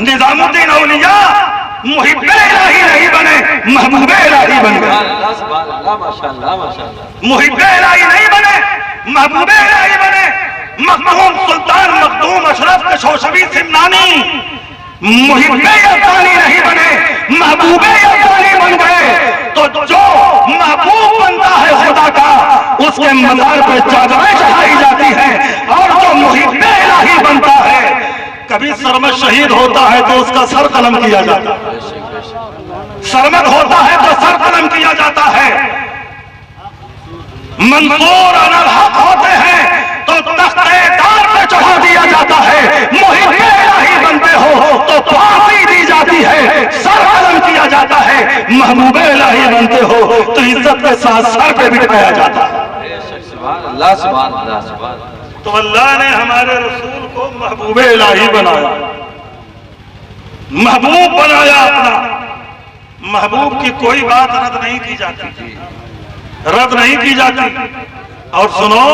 [SPEAKER 1] निजामुद्दीन औलिया मुहिब्बे इलाही नहीं बने, महबूबे इलाही बन गए। मुहिब्बे इलाही नहीं बने, महबूबे इलाही बने। मखदूम सुल्तान मखदूम अशरफ कशोशबी सिमनानी मुहिब्बे यज़दानी नहीं बने, महबूबे यज़दानी बन गए। तो जो महबूब बनता है खुदा का, उसके मज़ार पे चादरें चढ़ाई जाती हैं, और जो मुहिब्बे इलाही बनता है, कभी सरमद शहीद होता है तो उसका सर कलम किया जाता है, सरमद होता है तो सर कलम किया जाता है। मंसूर अनल हक होते हैं तो तख्ते-ए-दार पे चढ़ा दिया जाता है। मुहिब्बे इलाही बनते हो तो फांसी दी जाती है, सर कलम किया जाता है। महबूबे इलाही बनते हो तो इज्जत के साथ सर पे बिठाया जाता है। तो अल्लाह ने हमारे रसूल को महबूबे इलाही बनाया, महबूब बनाया अपना। महबूब की कोई बात रद्द नहीं की जाती, रद्द नहीं की जाती। और सुनो,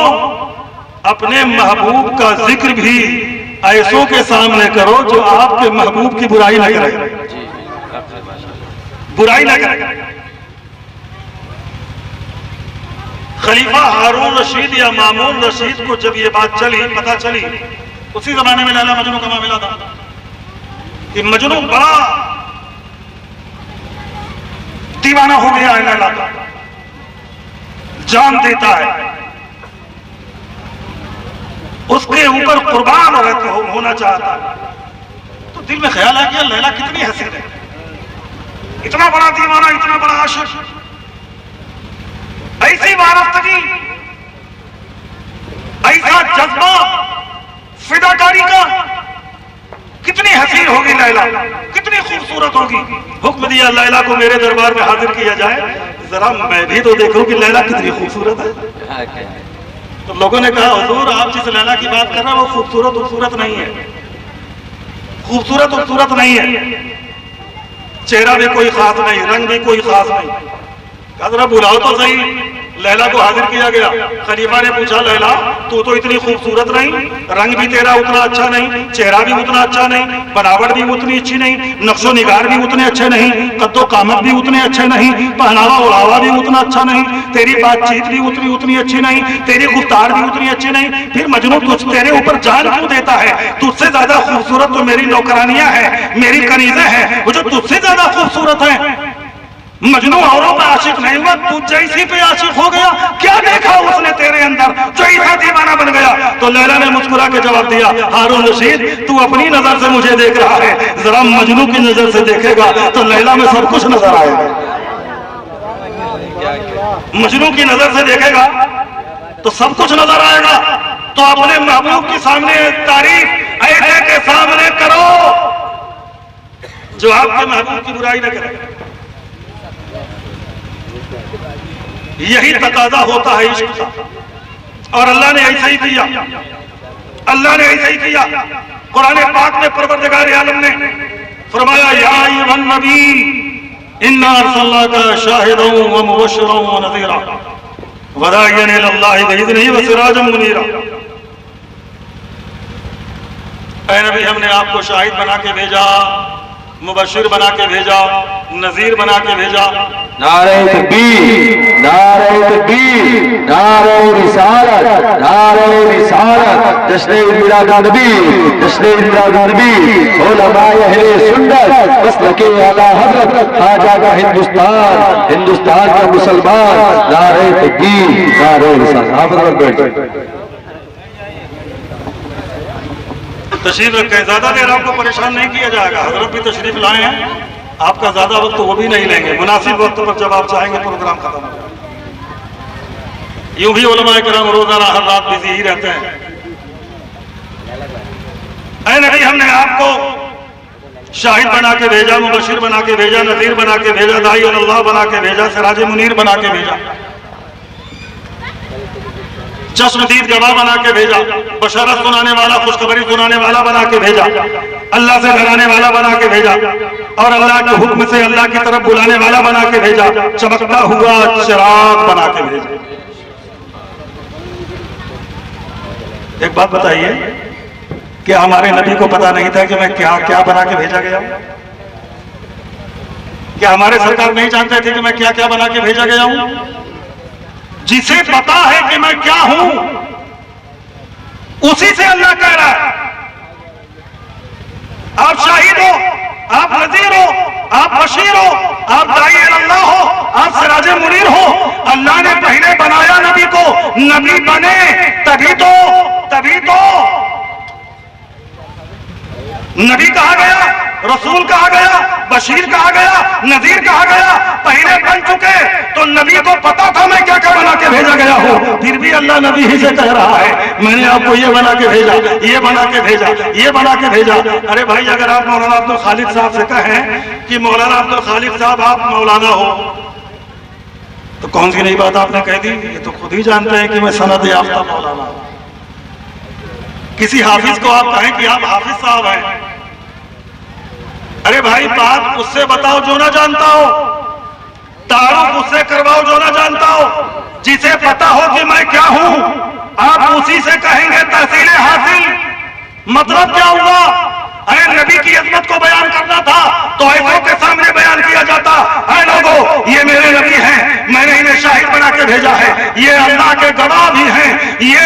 [SPEAKER 1] अपने महबूब का जिक्र भी ऐसों के सामने करो जो आपके महबूब की बुराई न करे, बुराई न करे। खलीफा हारून रशीद या मामून रशीद को जब ये बात चली, पता चली, उसी जमाने में लैला मजनू का मामला था कि मजनू बड़ा दीवाना हो गया है, लैला का जान देता है, उसके ऊपर कुर्बान होना चाहता है। तो दिल में ख्याल आ गया, लैला कितनी हसीन है, इतना बड़ा दीवाना, इतना बड़ा आशिक, ऐसी वारस्तगी, ऐसा जज्बा फिदाकारी का, कितनी हसीन होगी लैला, कितनी खूबसूरत होगी। हुक्म दिया लैला को मेरे दरबार में हाजिर किया जाए, जरा मैं भी तो देखूं कि लैला कितनी खूबसूरत है। तो लोगों ने कहा, हुजूर आप जिस लैला की बात कर रहे हैं वो खूबसूरत नहीं है, खूबसूरत नहीं है, चेहरा भी कोई खास नहीं, रंग भी कोई खास नहीं। जरा बुलाओ तो सही। लैला को हाजिर किया गया। खलीफा ने पूछा, लैला तू तो इतनी खूबसूरत नहीं, रंग भी तेरा उतना अच्छा नहीं, चेहरा भी उतना अच्छा नहीं, बनावट भी उतनी अच्छी नहीं, नक्शो निगार भी उतने अच्छे नहीं, कद्दो कामत भी उतने अच्छे नहीं, पहनावा ओढ़ावा भी उतना अच्छा नहीं, तेरी बातचीत भी उतनी अच्छी नहीं, तेरी गुफ्तार भी उतनी अच्छी नहीं, फिर मजनू तुझ तेरे ऊपर जान क्यों देता है? तुझसे ज्यादा खूबसूरत तो मेरी नौकरानियां हैं, मेरी कनीजें हैं, वो जो तुझसे ज्यादा खूबसूरत है। मजनू औरों पे आशिक नहीं हुआ, तू जैसी पे आशिक हो गया। क्या देखा उसने तेरे अंदर जो ऐसा दीवाना बन गया? तो लैला ने मुस्कुरा के जवाब दिया, हारून रशीद तू अपनी नजर से मुझे देख रहा है, जरा मजनू की नजर से देखेगा तो लैला में सब कुछ नजर आएगा। मजनू की नजर से देखेगा तो सब कुछ नजर आएगा। तो अपने महबूब के सामने तारीफ ऐसे के सामने करो जो आपके महबूब की बुराई न करे। यही तकाजा होता है इश्क का, और अल्लाह ने ऐसा ही किया। अल्लाह ने ऐसा ही किया। कुरान पाक में परवरदिगार आलम ने फरमाया, या अय्युहन नबी इन्ना अर्सलनाका शाहिदन व मुबश्शिरन व नज़ीरा व दाइयन इलल्लाहि बिइज़निही व सिराजन मुनीरा। ऐ नबी, हमने आपको शाहिद बना के भेजा, मुबश्शिर बना के भेजा, नजीर बना के भेजा।
[SPEAKER 2] नारे तकबीर, नारे तकबीर, नारे रिसालत, नारे रिसालत, जश्न मिलादुन नबी, जश्न मिलादुन नबी, उलमाए अहले सुन्नत, मसलके आला हज़रत, खाजा हिंदुस्तान, हिंदुस्तान का मुसलमान, नारे तकबीर, नारे रिसालत। आप
[SPEAKER 1] तशरीफ रखें, ज्यादा देर आपको परेशान नहीं किया जाएगा। हजरत भी तशरीफ लाए हैं, आपका ज्यादा वक्त वो भी नहीं लेंगे। मुनासिब वक्त पर जब आप चाहेंगे प्रोग्राम खत्म हो जाए। यूं भी उलमाए किराम रोजाना हर रात बिजी ही रहते हैं। ऐ नबी, हमने आपको शाहिद बना के भेजा, मुबश्शिर बना के भेजा, नज़ीर बना के भेजा, दाई अल्लाह बना के भेजा, सिराज मुनीर बना के भेजा, चश्मदीद गवाह बना के भेजा, बशरत सुनाने वाला, खुशखबरी सुनाने वाला बना के भेजा, अल्लाह से डराने वाला बना के भेजा, और अल्लाह के हुक्म से अल्लाह की तरफ बुलाने वाला बना के भेजा, चमकता हुआ चिराग बना के भेजा। एक बात बताइए, क्या हमारे नबी को पता नहीं था कि मैं क्या क्या बना के भेजा गया? क्या हमारे सरकार नहीं जानते थे कि मैं क्या क्या बना के भेजा गया हूं? जिसे पता है कि मैं क्या हूं, उसी से अल्लाह कह रहा है, आप शाहिद हो, आप नज़ीर हो, आप बशीर हो, आप दाई अल्लाह हो, आप सिराज मुनीर हो। अल्लाह ने पहले बनाया नबी को, नबी बने तभी तो नबी कहा गया, रसूल कहा गया, बशीर कहा गया, नजीर कहा गया। पहले बन चुके तो नबी को पता था मैं क्या क्या बना के भेजा गया हूं, फिर भी अल्लाह नबी ही से कह रहा है मैंने आपको ये बना के भेजा, ये बना के भेजा, ये बना के भेजा। अरे भाई, अगर आप मौलाना अब्दुल खालिद साहब से कहें कि मौलाना अब्दुल खालिद साहब आप मौलाना हो, तो कौन सी नई बात आपने कह दी? ये तो खुद ही जानते हैं कि मैं सनद याफ्ता मौलाना हूं। किसी हाफिज को आप कहें कि आप हाफिज साहब हैं, अरे भाई बात उससे बताओ जो ना जानता हो, तारुफ उससे करवाओ जो ना जानता हो। जिसे पता हो कि मैं क्या हूं, आप उसी से कहेंगे तहसील हासिल। मतलब क्या हुआ? अरे नबी की अजमत को बयान करना था तो ऐसों के सामने बयान किया जाता, ऐ लोगों ये मेरे नबी हैं, मैंने इन्हें शाहिद बना के भेजा है, ये अल्लाह के गवाह भी हैं, ये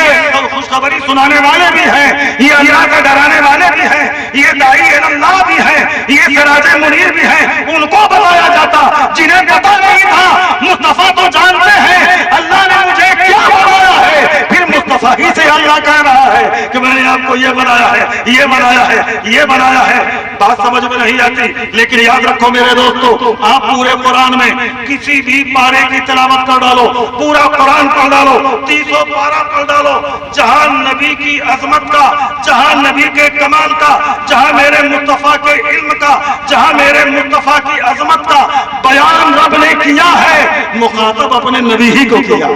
[SPEAKER 1] खुशखबरी सुनाने वाले भी हैं, ये अल्लाह से डराने वाले भी हैं, ये दाई अल्लाह भी हैं, ये सिराज मुनीर भी हैं। उनको बताया जाता जिन्हें पता नहीं था। मुस्तफा तो जानते हैं अल्लाह ने मुझे क्या बनाया है, फिर मुस्तफा ही से अल्लाह कह रहा है कि मैंने आपको ये बनाया है, ये बनाया है, ये बनाया है। बात समझ में नहीं आती, लेकिन याद रखो मेरे दोस्तों, आप पूरे कुरान में किसी भी पारे की तिलावत कर डालो, पूरा कुरान पढ़ डालो, 300 पारा पढ़ डालो, जहां नबी की अजमत का, जहां नबी के कमाल का, जहां मेरे मुस्तफा के इल्म का, जहां मेरे मुस्तफा की अजमत का बयान रब ने किया है, मुखातब अपने नबी ही को किया,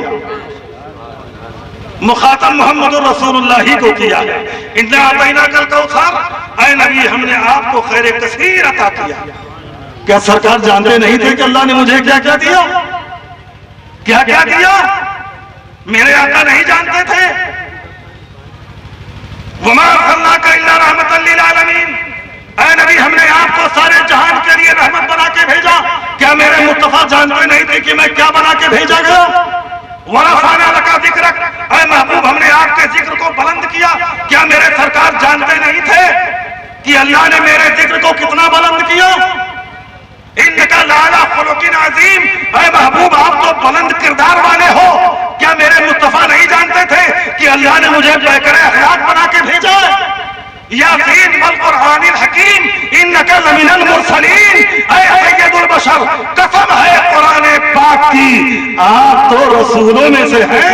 [SPEAKER 1] मुखातब मोहम्मद रसूलुल्लाह ही को किया है। इन्ना अतैना कल कौसर, ऐ नबी हमने आपको खैर कसीर अता किया। क्या सरकार जानते नहीं थे कि अल्लाह ने मुझे क्या क्या दिया, क्या क्या दिया? मेरे आका नहीं जानते थे? वमा अर्सलनाका इल्ला रहमतल लिल आलमीन, ऐ नबी हमने आपको सारे जहान के लिए रहमत बना के भेजा। क्या मेरे मुस्तफा जानते नहीं थे कि मैं क्या बना के भेजा गया? वरफ़अना लका ज़िक्रक, ऐ महबूब हमने आपके जिक्र को बुलंद किया। क्या मेरे सरकार जानते नहीं थे कि अल्लाह ने मेरे जिक्र को कितना बुलंद किया? इन्नका लअला खुलुकिन अज़ीम, ऐ महबूब आप तो बुलंद किरदार वाले हो। क्या मेरे मुस्तफा नहीं जानते थे कि अल्लाह ने मुझे बैकरे हयात बना के भेजा है? यासीन वल कुरआनिल हकीम इन्नका लमिनल मुरसलीन, ऐ सय्यदुल बशर कसम है कुरान पाक की आप तो रसूलों में से हैं।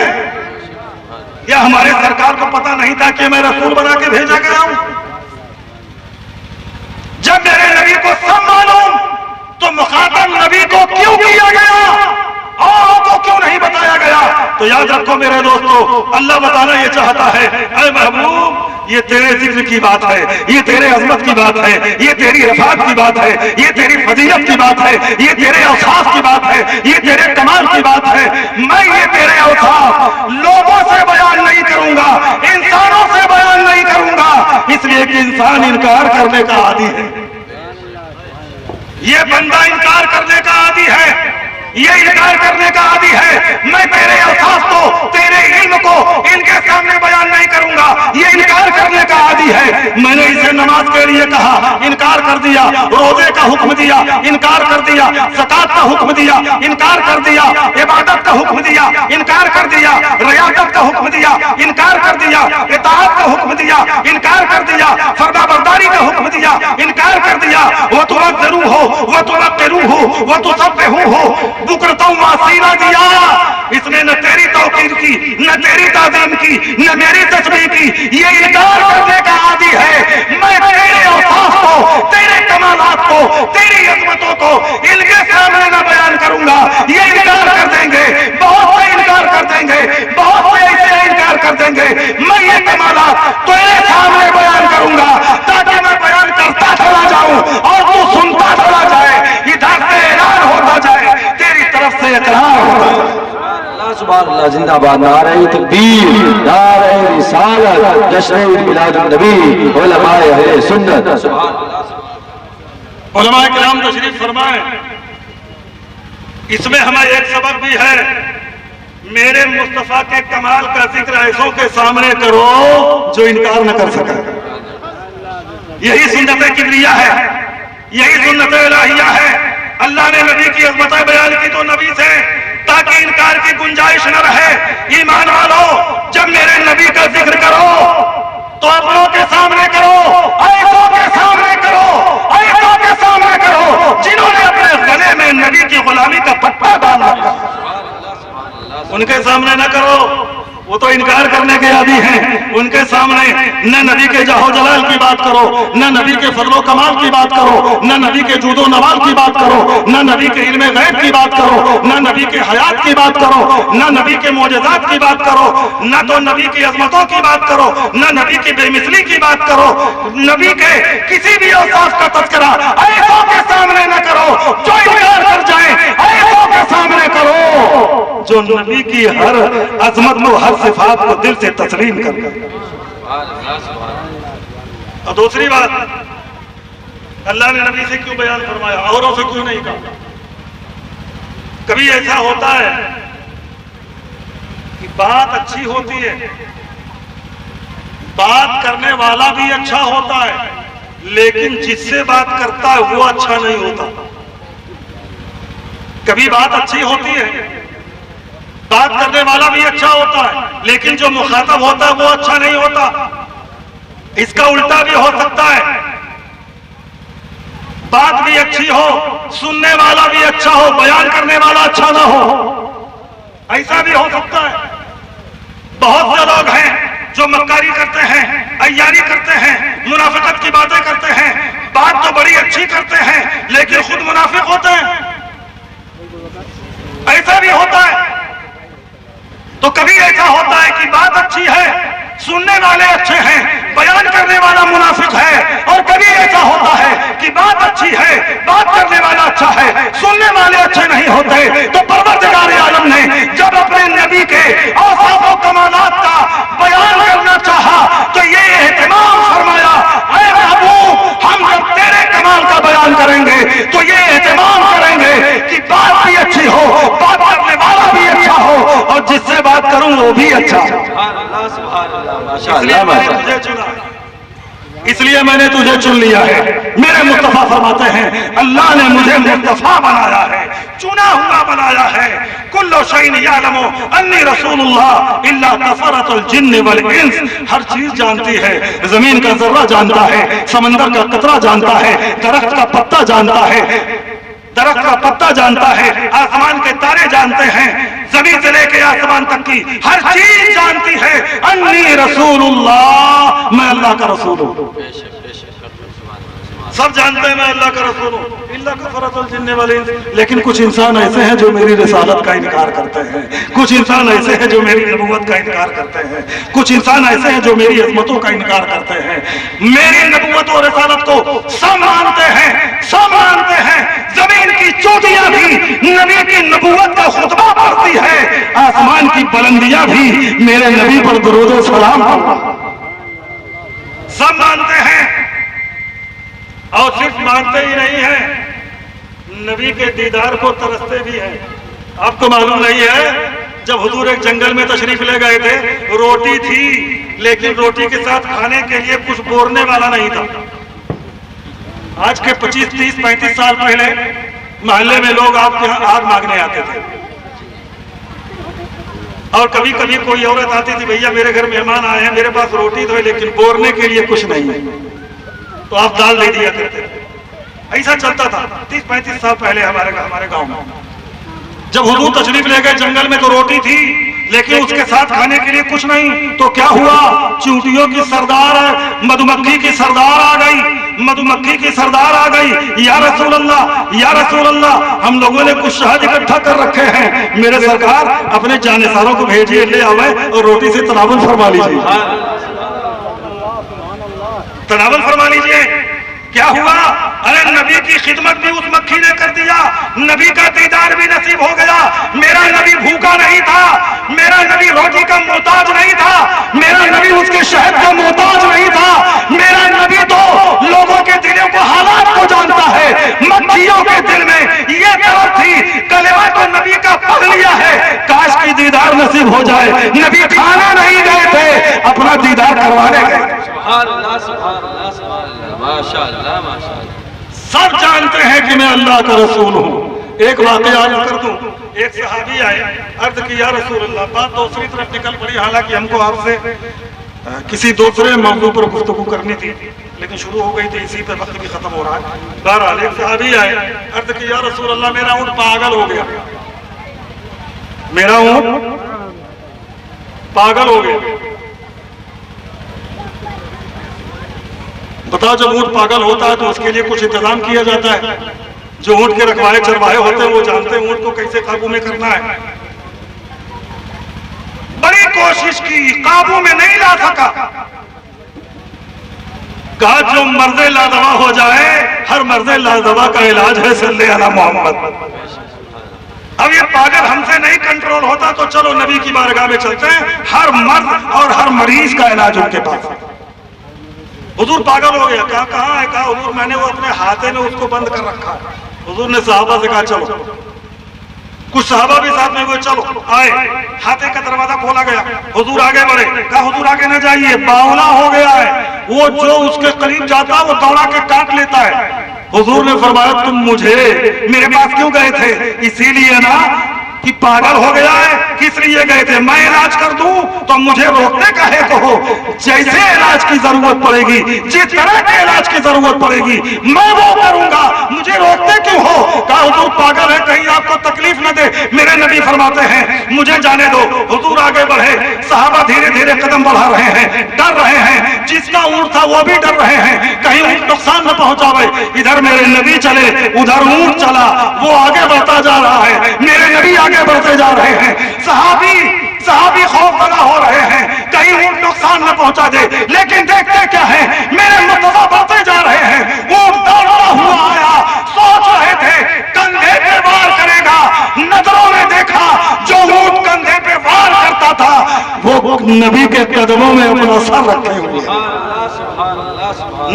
[SPEAKER 1] क्या हमारे सरकार को पता नहीं था कि मैं रसूल बना के भेजा गया हूं? जब मेरे नबी को सब मालूम तो मुखातब नबी को क्यों किया गया और को क्यों नहीं बताया गया? तो याद रखो मेरे दोस्तों, अल्लाह बताना ये चाहता है, ऐ महबूब ये तेरे जिक्र की बात है, ये तेरे अजमत की बात है, ये तेरी रफात की बात है, ये तेरी फजीलत की बात है, ये तेरे औसाफ की बात है, ये तेरे कमाल की बात है। मैं ये तेरे औसाफ लोगों से बयान नहीं करूंगा, इंसानों से बयान नहीं करूंगा, इसलिए कि इंसान इनकार करने का आदी है। ये बंदा इनकार करने का आदी है, ये इनकार करने का आदी है। मैं तेरे औसाफ को, तेरे इल्म को इनके सामने बयान नहीं करूंगा, ये इनकार करने का आदी है। मैंने इसे नमाज के लिए कहा, इनकार कर दिया। रोजे का हुक्म दिया, इनकार कर दिया। ज़कात का हुक्म दिया, इनकार कर दिया। इबादत का हुक्म दिया, इनकार कर दिया। रियासत का हुक्म दिया, इनकार कर दिया। इताअत का हुक्म दिया, इनकार कर दिया। फरमाबरदारी का हुक्म दिया, इनकार कर दिया। वो तुअज़्ज़िरू हो, वो तुवक्किरू हो, वो तुसब्बिहू हो, बुकरतम वासीला दिया। इसने न तेरी तौकीर की, न तेरी ताज़ीम की, न मेरी तस्बीह की। ये इनकार करने का आदी है। मैं तेरे औसाफ को, तेरे कमालात को, तेरी अज़मतों को इनके सामने न बयान करूंगा। ये इनकार कर देंगे, बहुत से इनकार कर देंगे, बहुत से ऐसे इनकार कर देंगे। मैं ये कमालात तेरे सामने बयान करूंगा ताकि मैं बयान करता चला जाऊं और तू सुनता चला जाए। इधर से ऐलान होता जाए, तेरी तरफ से इकरार होता जाए।
[SPEAKER 2] सुभान अल्लाह, जिंदाबाद, नारे तकबीर, नारे रिसालत, जश्न मिलादुन नबी, उलमाए अहले सुन्नत। सुभान अल्लाह।
[SPEAKER 1] उलमाए किराम तशरीफ फरमाए। इसमें हमें एक सबक भी है, मेरे मुस्तफा के कमाल का जिक्र ऐसों के सामने करो जो इनकार न कर सके। यही सुन्नत किबरिया है, यही सुन्नत इलाहिया है। अल्लाह ने नबी की अज़मतें बयान की तो नबी से, ताकि इनकार की गुंजाइश न रहे। ईमान वालों, जब मेरे नबी का जिक्र करो तो अपनों के सामने करो, ऐसों के सामने करो, ऐसों के सामने करो जिन्होंने अपने गले में नबी की गुलामी का पट्टा बांध रखा। उनके सामने न करो, वो तो इनकार करने के आदी हैं। उनके सामने न नबी के जाहो जलाल की बात करो, न नबी के फजलो कमाल की बात करो, न नबी के जूदो नवाल की बात करो, न नबी के इल्मे गैब की बात करो, न नबी के हयात की बात करो, न नबी के मोजज़ात की बात करो, न तो नबी की अज़मतों की बात करो, न नबी की बेमिसली की बात करो। नबी के किसी भी औसाफ का तज़किरा ऐसों के सामने न करो जो इनकार कर जाए, ऐसों के सामने करो जो नबी की हर अजमत को, हर सिफात को दिल से तस्लीम कर ले। और दूसरी बात, अल्लाह ने नबी से क्यों बयान फरमाया, औरों से क्यों नहीं कहा? कभी ऐसा होता है कि बात अच्छी होती है, बात करने वाला भी अच्छा होता है, लेकिन जिससे बात करता है वो अच्छा नहीं होता। कभी बात अच्छी होती है, बात करने वाला भी अच्छा होता है, लेकिन जो मुखातब होता है वो अच्छा नहीं होता। इसका उल्टा भी हो सकता है, बात भी अच्छी हो, सुनने वाला भी अच्छा हो, बयान करने वाला अच्छा ना हो, ऐसा भी हो सकता है। बहुत से लोग हैं जो मक्कारी करते हैं, अय्यारी करते हैं, मुनाफिकत की बातें करते हैं, बात तो बड़ी अच्छी करते हैं लेकिन खुद मुनाफिक होते हैं। ऐसा भी होता है। तो कभी ऐसा होता है कि बात अच्छी है, सुनने वाले अच्छे हैं, बयान करने वाला मुनाफिक है, और कभी ऐसा होता है कि बात अच्छी है, बात करने वाला अच्छा है, सुनने वाले अच्छे नहीं होते। तो परवरदिगार आलम ने जब अपने नबी के और भी अच्छा।
[SPEAKER 2] माशाअल्लाह माशाअल्लाह।
[SPEAKER 1] तुझे चुना, इसलिए मैंने तुझे चुन लिया है। मेरे मुस्तफा फरमाते हैं अल्लाह ने मुझे मुस्तफा बनाया है, चुना हुआ बनाया है। कुल्लु शैइन यालमु अन्नी रसूलुल्लाह इल्ला कफरतुल जिन्न वल इंस। हर चीज जानती है, जमीन का जर्रा जानता है, समंदर का कतरा जानता है, दरख्त का पत्ता जानता है, दरख्त का पत्ता जानता है, आसमान के तारे जानते हैं, जमीन से लेके आसमान तक की हर चीज जानती है। अन्नी रसूलुल्लाह, मैं अल्लाह का रसूल हूँ। सब जानते हैं मैं अल्लाह का रसूल हूँ। इल्ला कफरतुल जिन्न वल इंस। लेकिन कुछ इंसान ऐसे हैं जो मेरी रिसालत का इनकार करते हैं, कुछ इंसान ऐसे हैं जो मेरी नबूवत का इनकार करते हैं, कुछ इंसान ऐसे हैं जो मेरी अज़मतों का इनकार करते हैं। मेरी नबूवत और रिसालत को सब मानते हैं, सब मानते हैं। जमीन की चोटियां भी नबी की नबूवत का खुतबा पढ़ती है, आसमान की बुलंदियां भी मेरे नबी पर दुरूद और सलाम पढ़ती। सब मानते हैं और सिर्फ मानते ही नहीं है, नबी के दीदार को तरसते भी हैं। आपको मालूम नहीं है, जब हुजूर एक जंगल में तशरीफ ले गए थे, रोटी थी लेकिन रोटी के साथ खाने के लिए कुछ बोरने वाला नहीं था। आज के 25, 30, 35 साल पहले मोहल्ले में लोग आपके यहाँ आग मांगने आते थे, और कभी कभी कोई औरत आती थी, भैया मेरे घर मेहमान आए हैं, मेरे पास रोटी तो है लेकिन बोरने के लिए कुछ नहीं है, तो आप दाल दे दिया करते थे। ऐसा चलता था 30-35 साल पहले हमारे गांव में। जब हुजूर तशरीफ ले गए जंगल में तो रोटी थी लेकिन उसके साथ खाने के लिए कुछ नहीं, तो क्या हुआ, चींटियों की सरदार, मधुमक्खी की सरदार आ गई, मधुमक्खी की सरदार आ गई। या रसूल अल्लाह, या रसूल अल्लाह, हम लोगों ने कुछ शहद इकट्ठा कर रखे हैं, मेरे सरकार अपने जानेसारों को भेजिए, ले आवे और रोटी से तनावुल फरमा लीजिए, तनावुल फरमा लीजिए। क्या हुआ, अरे नबी की खिदमत भी उस मक्खी ने कर दिया, नबी का दीदार भी नसीब हो गया। मेरा नबी भूखा नहीं था, मेरा नबी रोटी का मोहताज नहीं था, मेरा नबी उसके शहद का मोहताज नहीं था, मेरा नबी तो लोगों के दिलों को, हालात को जानता है। मक्खियों के दिल में ये तरफ थी, कलेमा तो नबी का पढ़ लिया है, काश की दीदार नसीब हो जाए। नबी खाना नहीं गए थे, अपना दीदार करवाने गए।
[SPEAKER 2] माशाअल्लाह माशाअल्लाह।
[SPEAKER 1] सब जानते हैं कि मैं अल्लाह का रसूल हूँ। एक वाक़या याद कर दूं, एक सहाबी आए, अर्ज की या रसूल अल्लाह, बात दूसरी तरफ निकल पड़ी, हालांकि हमको आपसे किसी दूसरे मौजू पर गुफ्तगू करनी थी लेकिन शुरू हो गई थी, इसी पे वक्त भी खत्म हो रहा है। बहरहाल एक सहाबी आए, अर्ज की या रसूल अल्लाह, मेरा ऊँट पागल हो गया, मेरा ऊँट पागल हो गया। बताओ, जब ऊँट पागल होता है तो उसके लिए कुछ इंतजाम किया जाता है। जो ऊँट के रखवाले चरवाहे होते हैं वो जानते हैं ऊँट को कैसे काबू में करना है। बड़ी कोशिश की, काबू में नहीं ला सका। कहा जो मर्दे लादवा हो जाए, हर मर्दे लादवा का इलाज है सल्ले अला मोहम्मद। अब ये पागल हमसे नहीं कंट्रोल होता तो चलो नबी की बारगाह में चलते हैं, हर मर्द और हर मरीज का इलाज उनके पास। हुजूर पागल हो गया, कहाँ है, कहा हुजूर मैंने वो अपने हाथे में उसको बंद कर रखा है। हुजूर ने सहाबा से कहा चलो, कुछ सहाबा भी साथ में हुए, चलो आए, हाथे का दरवाजा खोला गया, हुजूर आगे बढ़े, कहा हुजूर आगे न जाइए, बावला हो गया है, वो जो उसके करीब जाता है वो दौड़ा के काट लेता है। हुजूर ने फरमाया तुम मुझे मेरे पास क्यों गए थे, इसीलिए ना कि पागल हो गया है, किस लिए गए थे, मैं इलाज कर दूं तो मुझे रोकते काहे को हो, जैसे इलाज की जरूरत पड़ेगी, जिस तरह के इलाज की जरूरत पड़ेगी मैं वो करूंगा, मुझे रोकते क्यों हो। कहा हुजूर पागल है, कहीं आपको तकलीफ न दे। मेरे नबी फरमाते हैं मुझे जाने दो। हुजूर आगे बढ़े, सहाबा धीरे धीरे कदम बढ़ा रहे हैं, डर रहे हैं, जिसका ऊँट था वो भी डर रहे हैं कहीं ऊँट नुकसान न पहुंचावे। इधर मेरे नबी चले, उधर ऊँट चला, वो आगे बढ़ता जा रहा है, मेरे नबी आगे बढ़ते जा रहे हैं। सहाबी खौफजदा हो रहे हैं कहीं ऊँट नुकसान न पहुंचा दे, लेकिन देखते क्या है, मेरे मुर्तज़ा बढ़ते जा रहे हैं। ऊँट दौड़ता हुआ आया, सोच रहे थे कंधे पे वार करेगा, नजरों ने देखा जो ऊँट कंधे पे वार करता था वो नबी के कदमों में अपना सर रखे हुए,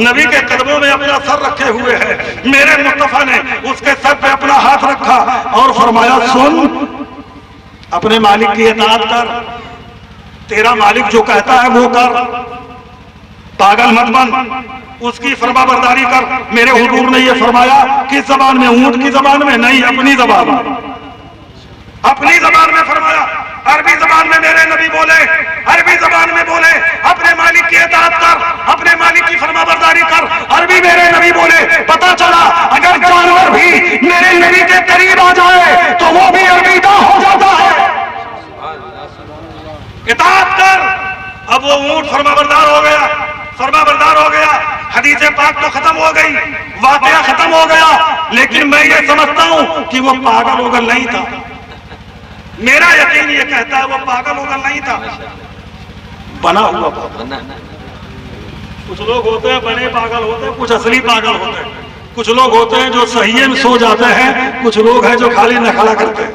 [SPEAKER 1] नबी के कदमों में अपना सर रखे हुए हैं। मेरे मुस्तफा ने उसके सर पे अपना हाथ रखा और फरमाया सुन, अपने मालिक की इताअत कर, तेरा मालिक जो कहता है वो कर, पागल मत बन, उसकी फरमाबरदारी कर। मेरे हुजूर ने ये फरमाया किस जबान में? ऊंट की जबान में नहीं, अपनी जबान में, अपनी जबान में फरमाया। अरबी जबान में मेरे नबी बोले, अरबी जबान में बोले अपने मालिक की इताअत कर, अपने मालिक की फरमाबरदारी कर। अरबी मेरे नबी बोले। पता चला अगर जानवर भी मेरे नबी के करीब आ जाए तो वो भी अरबीदा हो जाता है। इताअत कर। अब वो ऊंट फरमाबरदार हो गया, फरमाबरदार हो गया, हदीस पाक तो खत्म हो गई, वाकया खत्म हो गया। लेकिन मैं ये समझता हूं कि वो पागल होगल नहीं था। मेरा यकीन ये कहता है वो पागल होगल नहीं था, बना हुआ पागल। कुछ लोग होते हैं बने पागल होते हैं, कुछ असली पागल होते हैं। कुछ लोग होते हैं जो सही में सो जाते हैं, कुछ लोग हैं जो खाली नखरा करते हैं।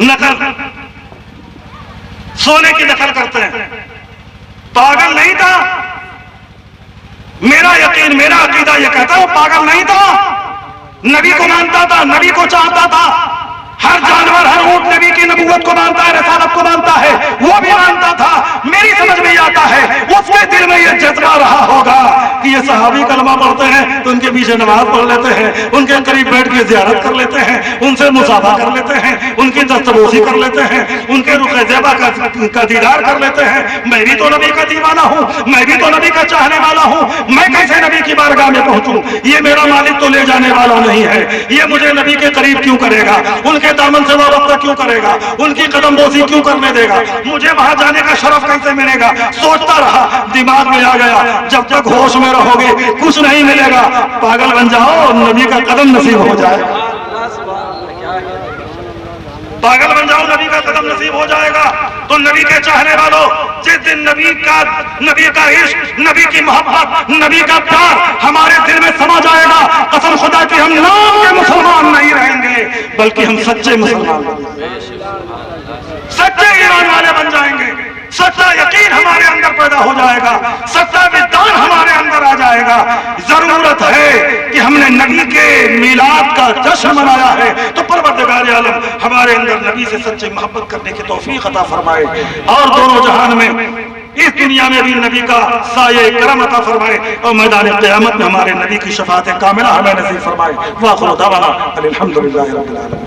[SPEAKER 1] नकल, सोने की नकल करते हैं। पागल नहीं था। मेरा यकीन, मेरा अकीदा यह कहता है वो पागल नहीं था। नबी को मानता था, नबी को चाहता था। हर जानवर, हर ऊंट नबी की नबूवत को मानता है, रसालत को मानता है, वो भी मानता था। मेरी समझ में आता है उसके दिल में यह जज्बा रहा होगा कि ये सहाबी कलमा पढ़ते हैं तो उनके पीछे नमाज पढ़ लेते हैं, उनके करीब बैठ के ज़ियारत कर लेते हैं, उनसे मुसाफा कर लेते हैं, उनकी दस्तबोसी कर लेते हैं, उनके रुख़ ज़ेबा का दीदार कर लेते हैं। मैं भी तो नबी का दीवाना हूँ, मैं भी तो नबी का चाहने वाला हूँ, मैं कैसे नबी की बारगाह में पहुंचूं? ये मेरा मालिक तो ले जाने वाला नहीं है, ये मुझे नबी के करीब क्यों करेगा? उनके दामन से वाबस्ता क्यों करेगा? उनकी कदमबोसी क्यों करने देगा? मुझे वहां जाने का शरफ कैसे मिलेगा? सोचता रहा, दिमाग में आ गया जब तक होश में रहोगे कुछ नहीं मिलेगा। पागल बन जाओ, नबी का कदम नसीब हो जाएगा। पागल बन जाओ, नबी का कदम नसीब हो जाएगा। तो नबी के चाहने वालों, जिस दिन नबी का इश्क, नबी की मोहब्बत, नबी का प्यार हमारे दिल में समा जाएगा, कसम खुदा की हम नाम के मुसलमान नहीं रहेंगे बल्कि हम सच्चे मुसलमान, सच्चे ईमान वाले बन जाएंगे। सच्चा यकीन हमारे अंदर पैदा हो जाएगा, सच्चा विज्ञान हमारे अंदर आ जाएगा। जरूरत है कि हमने नबी के मिलाद का जश्न मनाया है तो परवरदिगार आलम हमारे अंदर नबी से सच्ची मोहब्बत करने की तौफीक अता फरमाए और दोनों जहान में, इस दुनिया में भी नबी का साये करम अता फरमाए और मैदान क़यामत में हमारे नबी की शफाअत कामिला हमें नसीब फरमाए। वाखिर दावाना अल्हम्दुलिल्लाहि रब्बिल आलमीन।